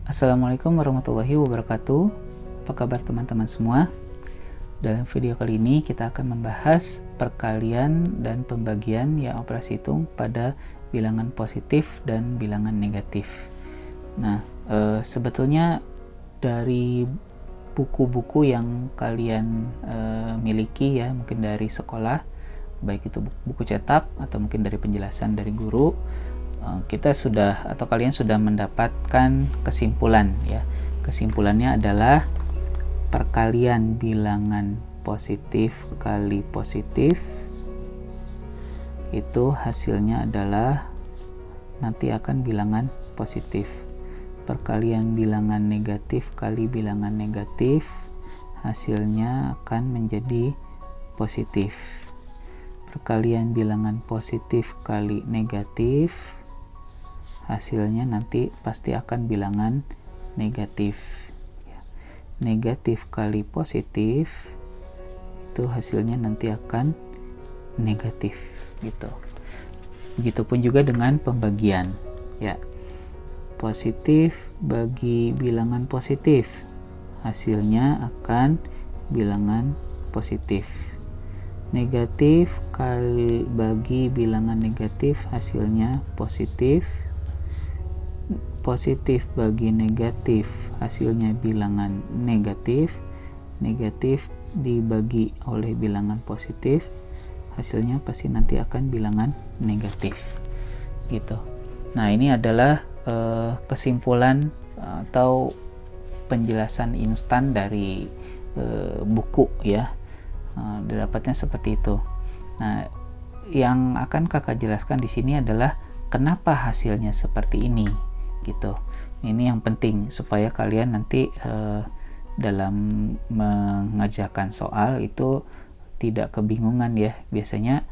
Assalamualaikum warahmatullahi wabarakatuh. Apa kabar teman-teman semua? Dalam video kali ini kita akan membahas perkalian dan pembagian yang operasi hitung pada bilangan positif dan bilangan negatif. Nah, sebetulnya dari buku-buku yang kalian miliki ya, mungkin dari sekolah, baik itu buku cetak atau mungkin dari penjelasan dari guru, kita sudah atau kalian sudah mendapatkan kesimpulan ya. Kesimpulannya adalah perkalian bilangan positif kali positif itu hasilnya adalah nanti akan bilangan positif. Perkalian bilangan negatif kali bilangan negatif hasilnya akan menjadi positif. Perkalian bilangan positif kali negatif hasilnya nanti pasti akan bilangan negatif. Negatif kali positif itu hasilnya nanti akan negatif gitu. Begitupun juga dengan pembagian ya. Positif bagi bilangan positif hasilnya akan bilangan positif. Negatif kali bagi bilangan negatif hasilnya positif. Positif bagi negatif hasilnya bilangan negatif. Negatif dibagi oleh bilangan positif hasilnya pasti nanti akan bilangan negatif gitu. Nah, ini adalah kesimpulan atau penjelasan instan dari buku ya. Dapatnya seperti itu. Nah, yang akan kakak jelaskan di sini adalah kenapa hasilnya seperti ini gitu. Ini yang penting supaya kalian nanti dalam mengerjakan soal itu tidak kebingungan ya. Biasanya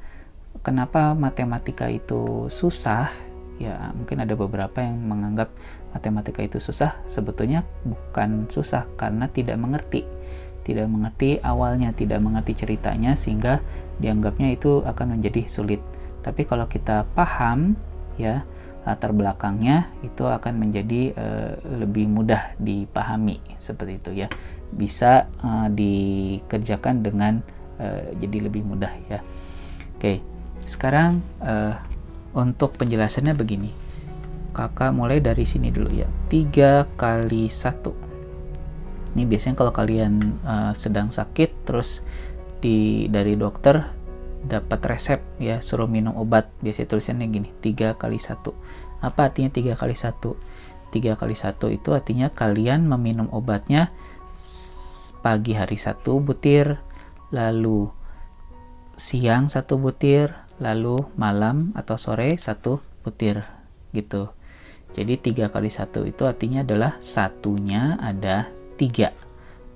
kenapa matematika itu susah ya, mungkin ada beberapa yang menganggap matematika itu susah. Sebetulnya bukan susah, karena tidak mengerti awalnya, tidak mengerti ceritanya, sehingga dianggapnya itu akan menjadi sulit. Tapi kalau kita paham ya latar belakangnya, itu akan menjadi lebih mudah dipahami seperti itu ya. Bisa dikerjakan dengan jadi lebih mudah ya. Oke, sekarang untuk penjelasannya begini. Kakak mulai dari sini dulu ya. 3 kali 1. Ini biasanya kalau kalian sedang sakit terus dari dokter dapat resep ya, suruh minum obat, biasanya tulisannya gini, 3 kali 1. Apa artinya 3 kali 1? 3 kali 1 itu artinya kalian meminum obatnya pagi hari 1 butir, lalu siang 1 butir, lalu malam atau sore 1 butir gitu. Jadi 3 kali 1 itu artinya adalah satunya ada 3,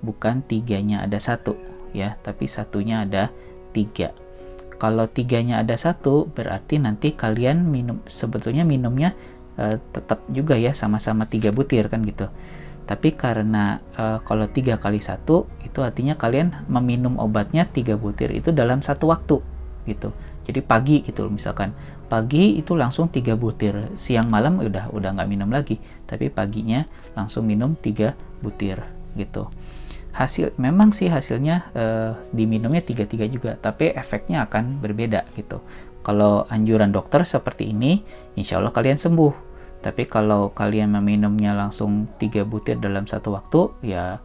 bukan 3-nya ada 1 ya, tapi satunya ada 3. Kalau 3-nya ada 1 berarti nanti kalian sebetulnya minumnya tetap juga ya, sama-sama 3 butir kan gitu. Tapi karena kalau 3 kali 1 itu artinya kalian meminum obatnya 3 butir itu dalam satu waktu gitu. Jadi pagi gitu, misalkan pagi itu langsung 3 butir, siang malam udah nggak minum lagi, tapi paginya langsung minum 3 butir gitu. Memang sih hasilnya diminumnya 3-3 juga, tapi efeknya akan berbeda gitu. Kalau anjuran dokter seperti ini, insya Allah kalian sembuh. Tapi kalau kalian meminumnya langsung 3 butir dalam satu waktu, ya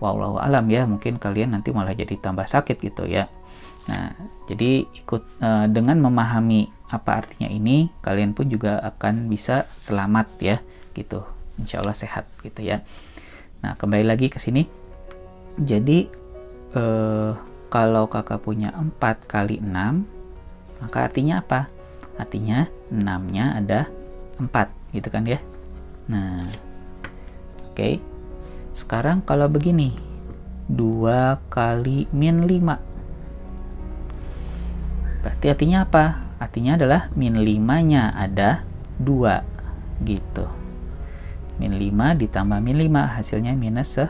wallahu alam ya, mungkin kalian nanti malah jadi tambah sakit gitu ya. Nah, jadi dengan memahami apa artinya ini, kalian pun juga akan bisa selamat ya gitu. Insya Allah sehat gitu ya. Nah, kembali lagi ke sini. Jadi kalau kakak punya 4 kali 6, maka artinya apa? Artinya 6-nya ada 4 gitu kan ya. Nah, oke. Sekarang kalau begini, 2 kali min 5, berarti artinya apa? Artinya adalah min 5-nya ada 2 gitu. Min 5 ditambah min 5 hasilnya minus 10.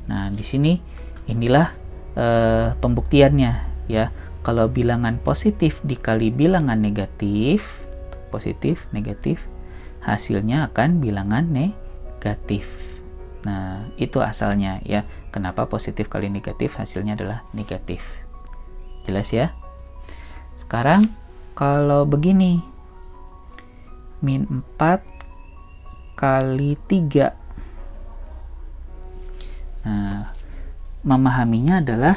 Nah, di sini inilah pembuktiannya ya. Kalau bilangan positif dikali bilangan negatif, positif negatif, hasilnya akan bilangan negatif. Nah, itu asalnya ya. Kenapa positif kali negatif hasilnya adalah negatif. Jelas ya? Sekarang kalau begini, min 4 kali 3. Nah, memahaminya adalah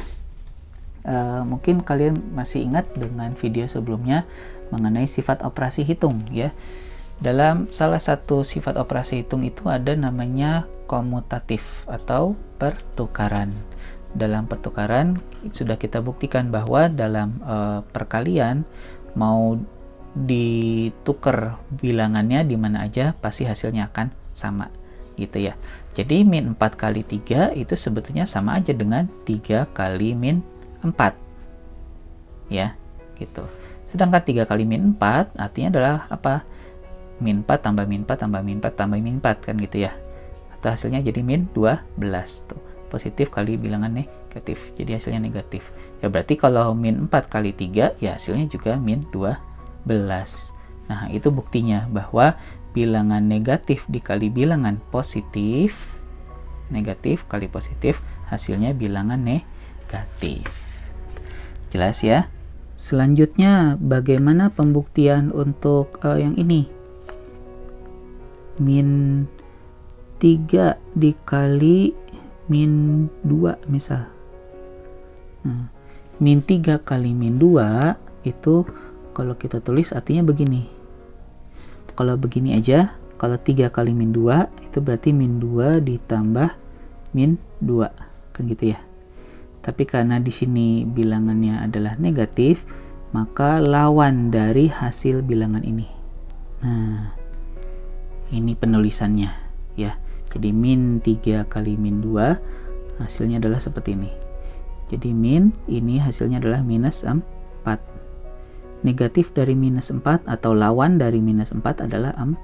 mungkin kalian masih ingat dengan video sebelumnya mengenai sifat operasi hitung ya. Dalam salah satu sifat operasi hitung itu ada namanya komutatif atau pertukaran. Dalam pertukaran sudah kita buktikan bahwa dalam perkalian mau ditukar bilangannya di mana aja pasti hasilnya akan sama gitu ya. Jadi min 4 kali 3 itu sebetulnya sama aja dengan 3 kali min 4 ya gitu. Sedangkan 3 kali min 4 artinya adalah apa? Min 4 tambah min 4 tambah min 4 tambah min 4 kan gitu ya. Atau hasilnya jadi min 12 tuh. Positif kali bilangan negatif. Jadi hasilnya negatif. Ya berarti kalau min 4 kali 3 ya hasilnya juga min 12. Nah, itu buktinya bahwa bilangan negatif dikali bilangan positif, negatif kali positif hasilnya bilangan negatif. Jelas ya? Selanjutnya bagaimana pembuktian untuk yang ini? Min 3 dikali min 2 misal. Nah, min 3 kali min 2 itu kalau kita tulis artinya begini. Kalau begini aja, kalau 3 kali min 2 itu berarti min 2 ditambah min 2 kan gitu ya. Tapi karena di sini bilangannya adalah negatif, maka lawan dari hasil bilangan ini. Nah, ini penulisannya ya. Jadi min 3 kali min 2 hasilnya adalah seperti ini. Jadi min ini hasilnya adalah minus 4. Negatif dari minus 4 atau lawan dari minus 4 adalah 4.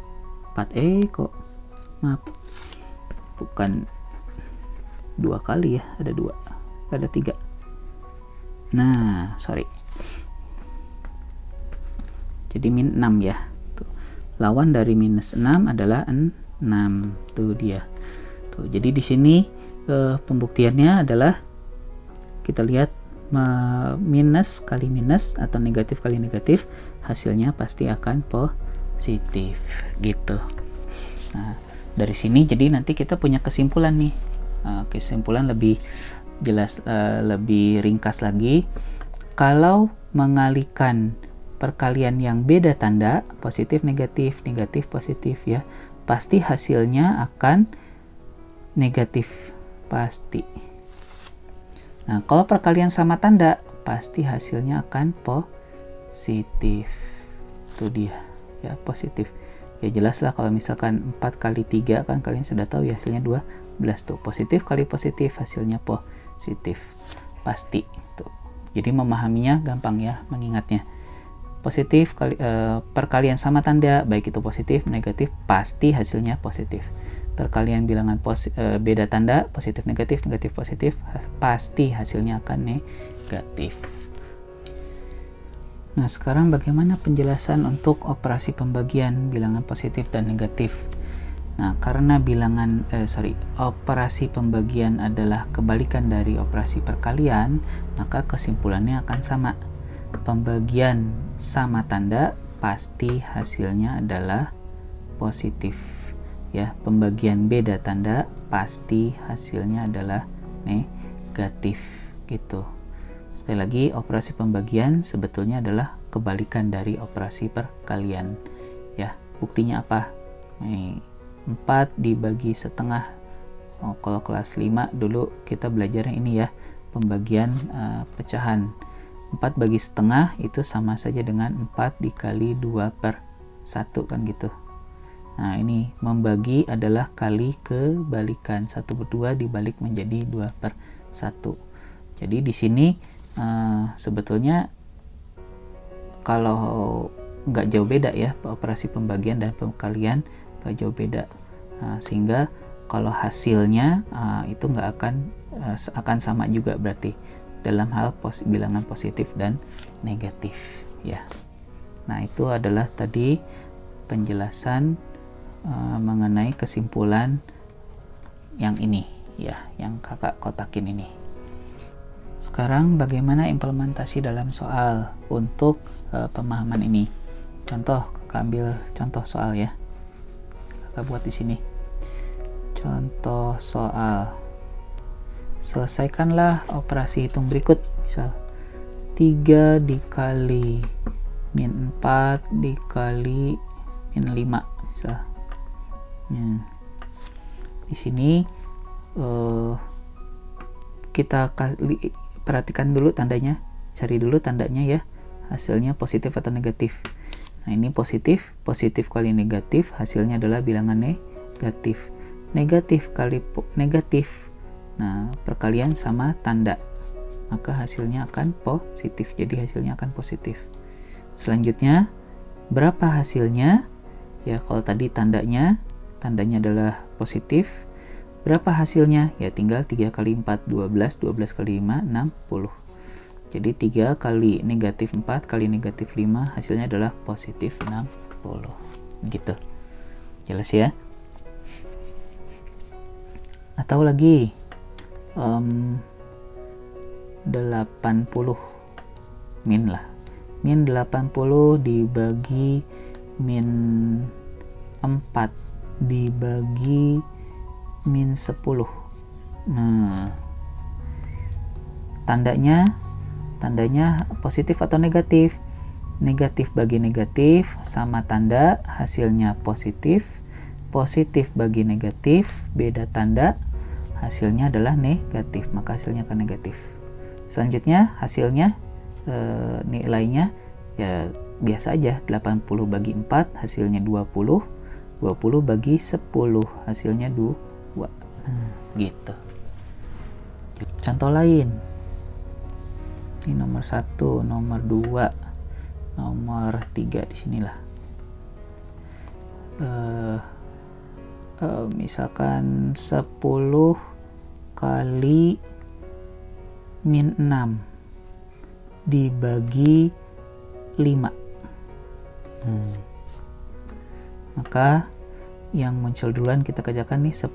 Kok maaf, bukan 2 kali ya, ada 2, ada 3. Nah, sorry. Jadi min 6 ya. Tuh. Lawan dari minus 6 adalah 6. Tuh dia. Tuh, jadi di sini pembuktiannya adalah kita lihat minus kali minus atau negatif kali negatif hasilnya pasti akan positif gitu. Nah, dari sini jadi nanti kita punya kesimpulan nih. Kesimpulan lebih jelas, lebih ringkas lagi. Kalau mengalihkan perkalian yang beda tanda, positif negatif, negatif positif ya, pasti hasilnya akan negatif, pasti. Nah, kalau perkalian sama tanda, pasti hasilnya akan positif. Itu dia, ya positif. Ya jelas lah kalau misalkan 4 kali 3 kan kalian sudah tahu ya hasilnya 12 tuh. Positif kali positif hasilnya positif. Pasti tuh. Jadi memahaminya gampang ya, mengingatnya. Positif kali perkalian sama tanda, baik itu positif, negatif, pasti hasilnya positif. Perkalian bilangan beda tanda, positif negatif, negatif positif, pasti hasilnya akan negatif. Nah, sekarang bagaimana penjelasan untuk operasi pembagian bilangan positif dan negatif? Nah, karena operasi pembagian adalah kebalikan dari operasi perkalian, maka kesimpulannya akan sama. Pembagian sama tanda pasti hasilnya adalah positif. Ya, pembagian beda tanda pasti hasilnya adalah negatif gitu. Sekali lagi, operasi pembagian sebetulnya adalah kebalikan dari operasi perkalian. Ya, buktinya apa? 4 dibagi setengah. Kalau kelas 5 dulu kita belajarnya ini ya, pembagian pecahan. 4 bagi setengah itu sama saja dengan 4 dikali 2/1 kan gitu. Nah, ini membagi adalah kali kebalikan. 1/2 dibalik menjadi 2/1. Jadi di sini sebetulnya kalau nggak jauh beda ya, operasi pembagian dan pengkalian nggak jauh beda. Sehingga kalau hasilnya itu nggak akan sama juga berarti dalam hal bilangan positif dan negatif ya. Nah, itu adalah tadi penjelasan mengenai kesimpulan yang ini ya, yang kakak kotakin ini. Sekarang bagaimana implementasi dalam soal untuk pemahaman ini? Contoh, kakak ambil contoh soal ya. Kakak buat di sini. Contoh soal. Selesaikanlah operasi hitung berikut. Misal 3 dikali min 4 dikali min 5 misal. Di sini kita perhatikan dulu tandanya, cari dulu tandanya ya, hasilnya positif atau negatif. Nah ini positif kali negatif, hasilnya adalah bilangan negatif. Negatif kali negatif, nah perkalian sama tanda, maka hasilnya akan positif, jadi hasilnya akan positif. Selanjutnya berapa hasilnya? Ya kalau tadi tandanya adalah positif, berapa hasilnya? Ya tinggal 3 kali 4 12, 12 kali 5 60. Jadi 3 kali negatif 4 kali negatif 5 hasilnya adalah positif 60 gitu. Jelas ya? Atau lagi 80 min 80 dibagi min 4 dibagi min 10. Nah tandanya positif atau negatif? Negatif bagi negatif sama tanda, hasilnya positif. Positif bagi negatif, beda tanda, hasilnya adalah negatif, maka hasilnya akan negatif. Selanjutnya hasilnya nilainya ya biasa aja, 80 bagi 4 hasilnya 20, 20 bagi 10 hasilnya 2. Gitu. Contoh lain. Ini nomor 1, nomor 2, nomor 3 di sinilah. Misalkan 10 kali min 6 dibagi 5. Maka yang muncul duluan kita kerjakan nih 10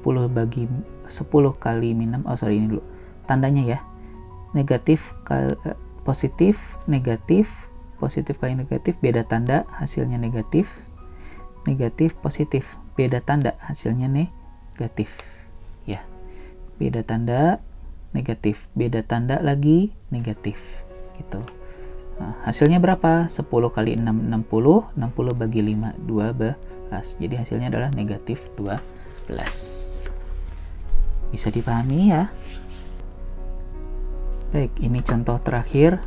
kali min 6. Ini dulu tandanya ya, negatif kali positif negatif, positif kali negatif beda tanda, hasilnya negatif. Negatif positif beda tanda, hasilnya negatif ya. Beda tanda negatif, beda tanda lagi negatif gitu. Nah, hasilnya berapa? 10 kali 6 60, 60 bagi 5 12. Jadi hasilnya adalah negatif 12. Bisa dipahami ya? Baik, ini contoh terakhir.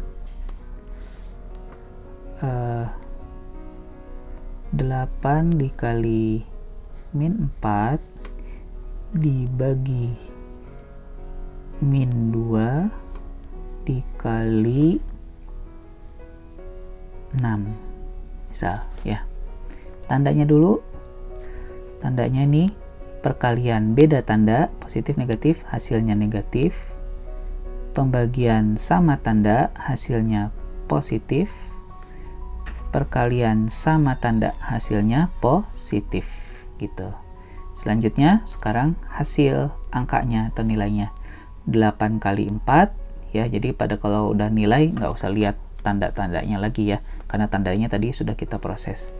8 dikali min 4 dibagi min 2 dikali 6 misal ya. Tandanya dulu, tandanya ini perkalian beda tanda, positif negatif, hasilnya negatif. Pembagian sama tanda, hasilnya positif. Perkalian sama tanda, hasilnya positif gitu. Selanjutnya sekarang hasil angkanya atau nilainya 8 kali 4 ya. Jadi kalau udah nilai nggak usah lihat tanda-tandanya lagi ya, karena tandanya tadi sudah kita proses.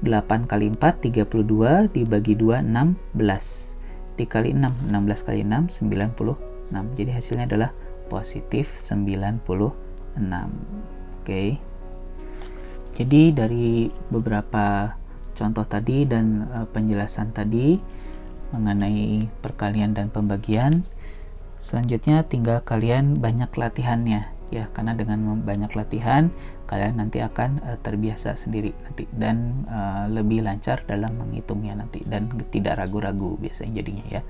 8 kali 4 32 dibagi 2 16 dikali 6 16 kali 6 96. Jadi hasilnya adalah positif 96. Oke. Jadi dari beberapa contoh tadi dan penjelasan tadi mengenai perkalian dan pembagian, selanjutnya tinggal kalian banyak latihannya ya, karena dengan banyak latihan kalian nanti akan terbiasa sendiri nanti dan lebih lancar dalam menghitungnya nanti dan tidak ragu-ragu biasanya jadinya ya.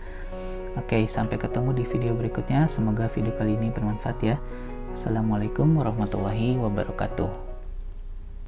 Oke, sampai ketemu di video berikutnya. Semoga video kali ini bermanfaat ya. Assalamualaikum warahmatullahi wabarakatuh.